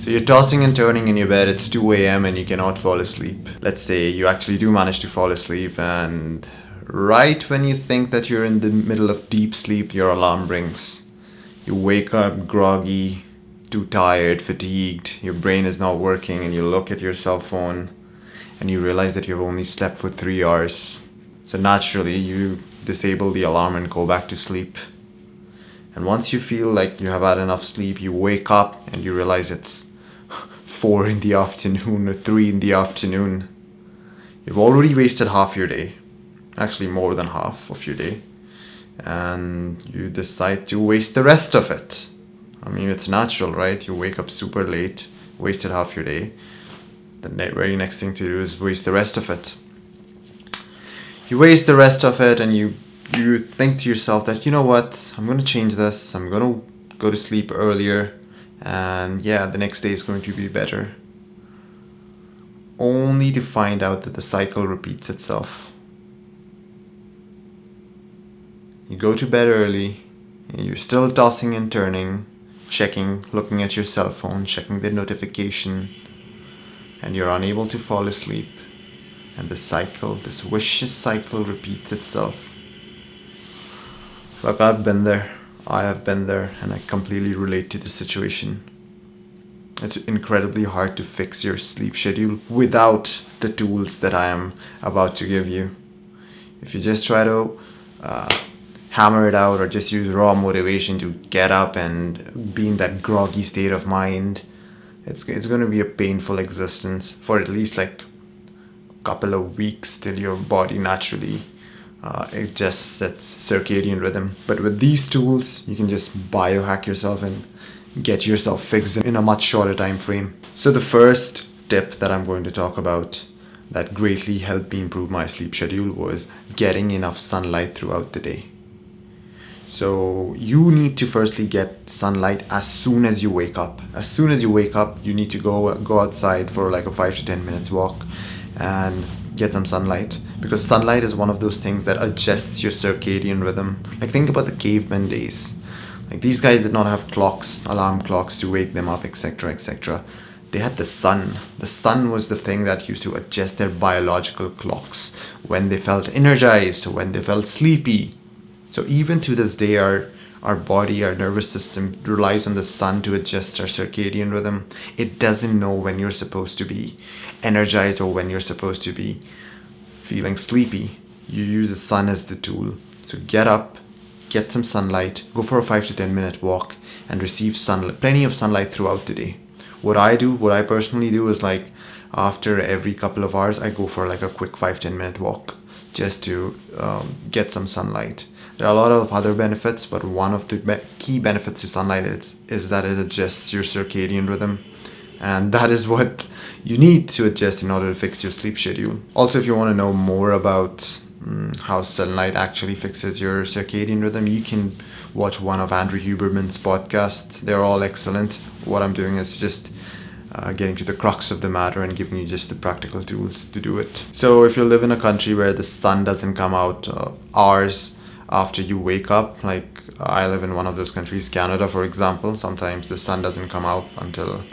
So you're tossing and turning in your bed, it's 2 a.m. and you cannot fall asleep. Let's say you actually do manage to fall asleep, and right when you think that you're in the middle of deep sleep, your alarm rings. You wake up groggy, too tired, fatigued, your brain is not working, and you look at your cell phone and you realize that you've only slept for 3 hours. So naturally, you disable the alarm and go back to sleep. And once you feel like you have had enough sleep, you wake up and you realize it's 4 in the afternoon or 3 in the afternoon. You've already wasted half your day, actually more than half of your day, and you decide to waste the rest of it. I mean, it's natural, right? You wake up super late, wasted half your day. The very next thing to do is waste the rest of it. You waste the rest of it and you think to yourself that, you know what, I'm going to change this. I'm going to go to sleep earlier, and yeah, the next day is going to be better. Only to find out that the cycle repeats itself. You go to bed early, and you're still tossing and turning, checking, looking at your cell phone, checking the notification, and you're unable to fall asleep. And the cycle, this vicious cycle, repeats itself. Look, I've been there. I have been there, and I completely relate to the situation. It's incredibly hard to fix your sleep schedule without the tools that I am about to give you. If you just try to hammer it out or just use raw motivation to get up and be in that groggy state of mind, it's going to be a painful existence for at least like a couple of weeks till your body naturally adjusts its circadian rhythm. But with these tools, you can just biohack yourself and get yourself fixed in a much shorter time frame. So the first tip that I'm going to talk about that greatly helped me improve my sleep schedule was getting enough sunlight throughout the day. So you need to firstly get sunlight as soon as you wake up. As soon as you wake up, you need to go outside for like a 5 to 10 minutes walk and get some sunlight, because sunlight is one of those things that adjusts your circadian rhythm. Like, think about the caveman days. Like, these guys did not have clocks, alarm clocks to wake them up, etc., etc. They had the sun. The sun was the thing that used to adjust their biological clocks when they felt energized, when they felt sleepy. So even to this day, our body, our nervous system relies on the sun to adjust our circadian rhythm. It doesn't know when you're supposed to be energized or when you're supposed to be feeling sleepy. You use the sun as the tool. So get up, get some sunlight, go for a 5 to 10 minute walk, and receive sunlight, plenty of sunlight throughout the day. What I personally do is, like, after every couple of hours, I go for like a quick 5-10 minute walk just to get some sunlight. There are a lot of other benefits, but one of the key benefits to sunlight is that it adjusts your circadian rhythm. And that is what you need to adjust in order to fix your sleep schedule. Also, if you want to know more about how sunlight actually fixes your circadian rhythm, you can watch one of Andrew Huberman's podcasts. They're all excellent. What I'm doing is just getting to the crux of the matter and giving you just the practical tools to do it. So if you live in a country where the sun doesn't come out hours after you wake up, like I live in one of those countries, Canada for example, sometimes the sun doesn't come out until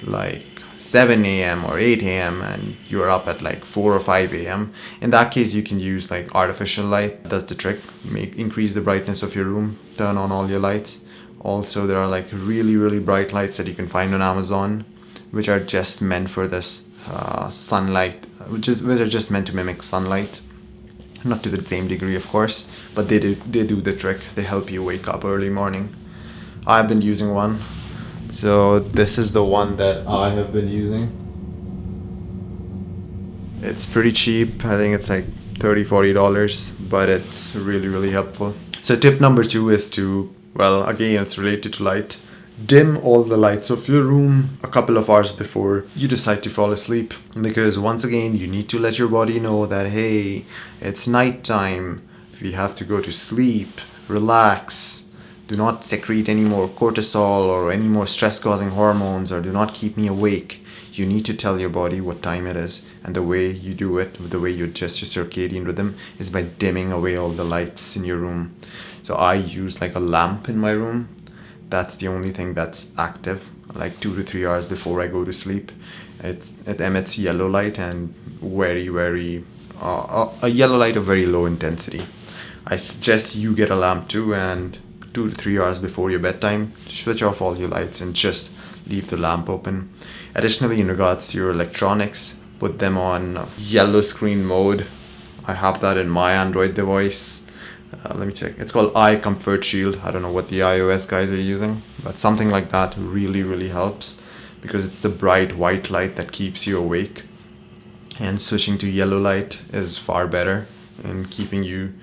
like 7 a.m. or 8 a.m. and you're up at like 4 or 5 a.m. In that case, you can use like artificial light. That's the trick. Increase the brightness of your room, turn on all your lights. Also, there are like really, really bright lights that you can find on Amazon, which are just meant for this sunlight, which are just meant to mimic sunlight. Not to the same degree, of course, but they do the trick. They help you wake up early morning. I've been using one. So this is the one that I have been using. It's pretty cheap. I think it's like $30-$40, but it's really, really helpful. So tip number 2 is to, well, again, it's related to light. Dim all the lights of your room a couple of hours before you decide to fall asleep. Because once again, you need to let your body know that, hey, it's nighttime. We have to go to sleep, relax. Do not secrete any more cortisol or any more stress-causing hormones, or do not keep me awake. You need to tell your body what time it is. And the way you do it, the way you adjust your circadian rhythm, is by dimming away all the lights in your room. So I use like a lamp in my room. That's the only thing that's active. like 2 to 3 hours before I go to sleep. It emits yellow light, and very a yellow light of very low intensity. I suggest you get a lamp too, and 2 to 3 hours before your bedtime, switch off all your lights and just leave the lamp open. Additionally, in regards to your electronics, put them on yellow screen mode. I have that in my Android device. Let me check. It's called Eye Comfort Shield. I don't know what the iOS guys are using, but something like that really helps, because it's the bright white light that keeps you awake. And switching to yellow light is far better in keeping you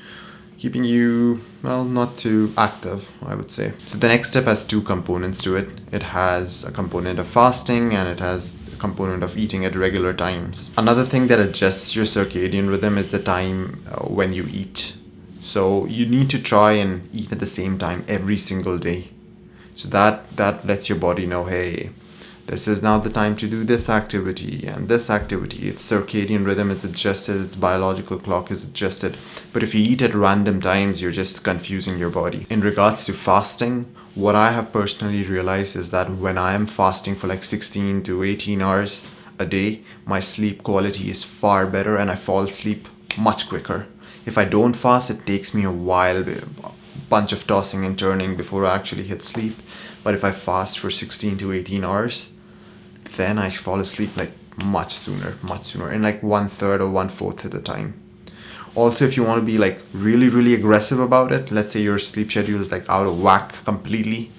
well, not too active, I would say. So the next step has two components to it. It has a component of fasting, and it has a component of eating at regular times. Another thing that adjusts your circadian rhythm is the time when you eat. So you need to try and eat at the same time every single day. So that lets your body know, hey, this is now the time to do this activity and this activity. Its circadian rhythm is adjusted, its biological clock is adjusted. But if you eat at random times, you're just confusing your body. In regards to fasting, what I have personally realized is that when I am fasting for like 16 to 18 hours a day, my sleep quality is far better and I fall asleep much quicker. If I don't fast, it takes me a while, a bunch of tossing and turning before I actually hit sleep. But if I fast for 16 to 18 hours, then I fall asleep like much sooner, in like 1/3 or 1/4 of the time. Also, if you want to be like really aggressive about it, let's say your sleep schedule is like out of whack completely,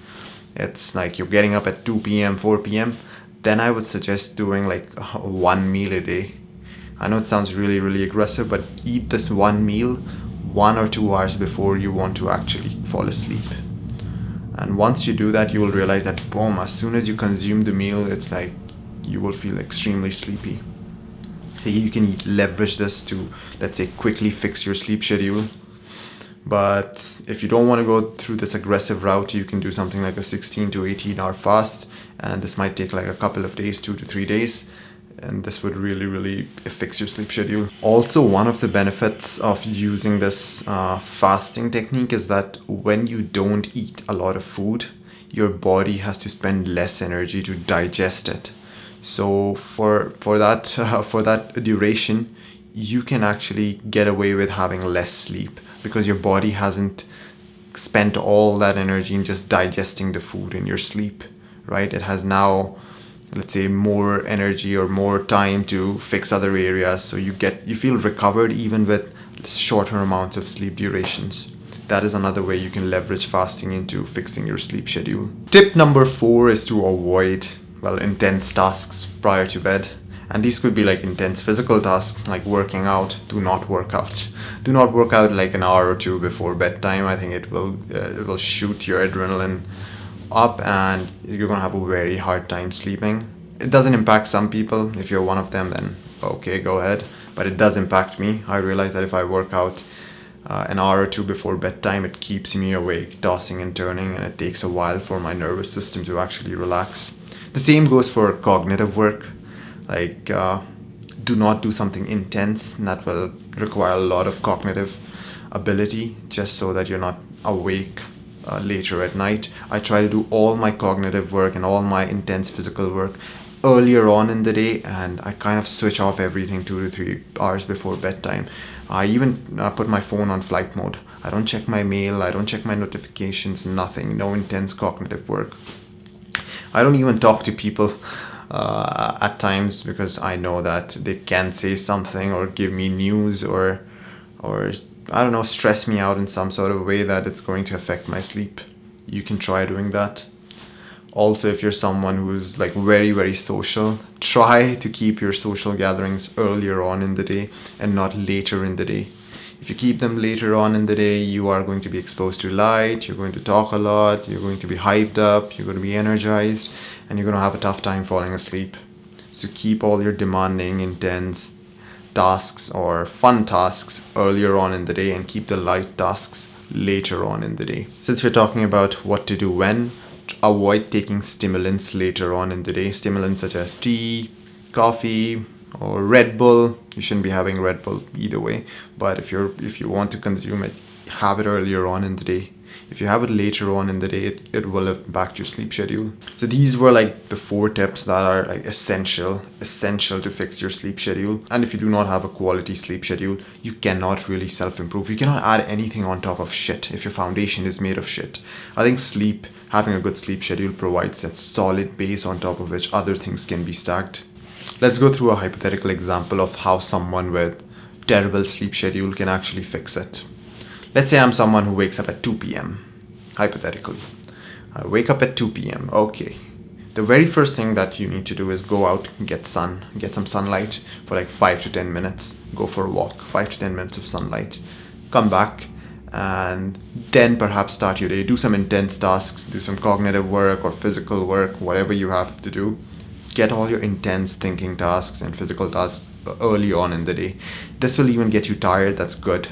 it's like you're getting up at 2 p.m., 4 p.m., then I would suggest doing like one meal a day. I know it sounds really aggressive, but eat this one meal 1 or 2 hours before you want to actually fall asleep. And once you do that, you will realize that boom, as soon as you consume the meal, it's like you will feel extremely sleepy. You can leverage this to, let's say, quickly fix your sleep schedule. But if you don't want to go through this aggressive route, you can do something like a 16 to 18 hour fast, and this might take like a couple of days, 2 to 3 days, and this would really fix your sleep schedule. Also, one of the benefits of using this fasting technique is that when you don't eat a lot of food, your body has to spend less energy to digest it. So for that duration, you can actually get away with having less sleep, because your body hasn't spent all that energy in just digesting the food in your sleep, right? It has now, let's say, more energy or more time to fix other areas, so you feel recovered even with shorter amounts of sleep durations. That is another way you can leverage fasting into fixing your sleep schedule. Tip number 4 is to avoid intense tasks prior to bed. And these could be like intense physical tasks like working out. Do not work out. Do not work out like an hour or two before bedtime. I think it will shoot your adrenaline up and you're gonna have a very hard time sleeping. It doesn't impact some people. If you're one of them, then okay, go ahead. But it does impact me. I realize that if I work out an hour or two before bedtime, it keeps me awake, tossing and turning, and it takes a while for my nervous system to actually relax. The same goes for cognitive work. Like, do not do something intense that will require a lot of cognitive ability just so that you're not awake later at night. I try to do all my cognitive work and all my intense physical work earlier on in the day, and I kind of switch off everything 2 to 3 hours before bedtime. I even put my phone on flight mode. I don't check my mail, I don't check my notifications, nothing, no intense cognitive work. I don't even talk to people at times, because I know that they can say something or give me news or I don't know, stress me out in some sort of way that it's going to affect my sleep. You can try doing that. Also, if you're someone who's like very social, try to keep your social gatherings earlier on in the day and not later in the day. If you keep them later on in the day, you are going to be exposed to light, you're going to talk a lot, you're going to be hyped up, you're going to be energized, and you're going to have a tough time falling asleep. So keep all your demanding, intense tasks or fun tasks earlier on in the day, and keep the light tasks later on in the day. Since we're talking about what to do when, avoid taking stimulants later on in the day. Stimulants such as tea, coffee, or Red Bull. You shouldn't be having Red Bull either way, but if you want to consume it, have it earlier on in the day. If you have it later on in the day, it will impact your sleep schedule. So these were like the 4 tips that are like essential to fix your sleep schedule. And if you do not have a quality sleep schedule, you cannot really self-improve. You cannot add anything on top of shit if your foundation is made of shit. I think having a good sleep schedule provides that solid base on top of which other things can be stacked. Let's go through a hypothetical example of how someone with terrible sleep schedule can actually fix it. Let's say I'm someone who wakes up at 2 p.m. Hypothetically. I wake up at 2 p.m. Okay. The very first thing that you need to do is go out and get some sunlight for like 5 to 10 minutes. Go for a walk, 5 to 10 minutes of sunlight. Come back and then perhaps start your day. Do some intense tasks, do some cognitive work or physical work, whatever you have to do. Get all your intense thinking tasks and physical tasks early on in the day. This will even get you tired. That's good.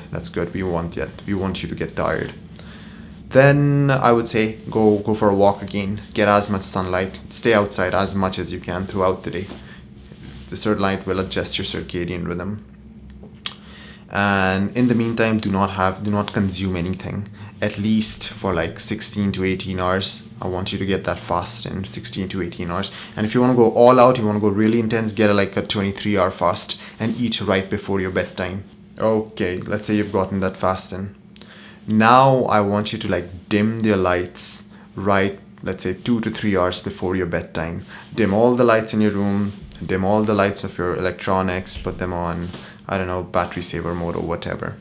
We want you to get tired. Then I would say go for a walk again. Get as much sunlight. Stay outside as much as you can throughout the day. The sunlight will adjust your circadian rhythm. And in the meantime, do not consume anything. At least for like 16 to 18 hours. I want you to get that fast in 16 to 18 hours. And if you want to go all out, you want to go really intense, get like a 23-hour fast and eat right before your bedtime. Okay, let's say you've gotten that fast in. Now I want you to like dim the lights right, let's say 2 to 3 hours before your bedtime. Dim all the lights in your room, dim all the lights of your electronics, put them on, I don't know, battery saver mode or whatever.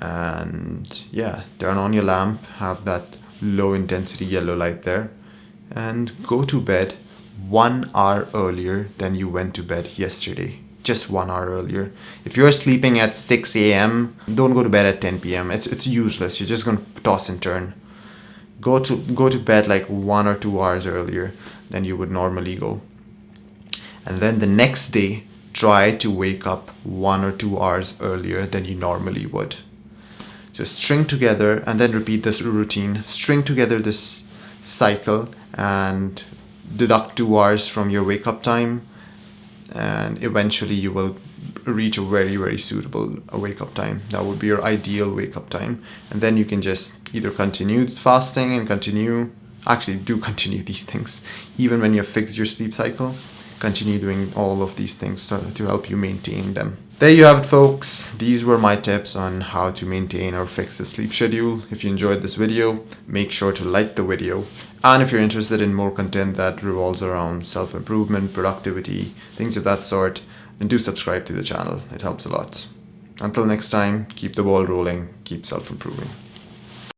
And yeah, turn on your lamp, have that low intensity yellow light there, and go to bed 1 hour earlier than you went to bed yesterday. Just 1 hour earlier. If you're sleeping at 6 a.m., don't go to bed at 10 p.m. It's useless. You're just going to toss and turn. Go to bed like 1 or 2 hours earlier than you would normally go. And then the next day, try to wake up 1 or 2 hours earlier than you normally would. Just string together and then repeat this routine. String together this cycle and deduct 2 hours from your wake up time, and eventually you will reach a very, very suitable wake up time. That would be your ideal wake up time. And then you can just either continue fasting and continue these things. Even when you have fixed your sleep cycle, continue doing all of these things to help you maintain them. There you have it, folks. These were my tips on how to maintain or fix the sleep schedule. If you enjoyed this video, make sure to like the video. And if you're interested in more content that revolves around self-improvement, productivity, things of that sort, then do subscribe to the channel. It helps a lot. Until next time, keep the ball rolling, keep self-improving.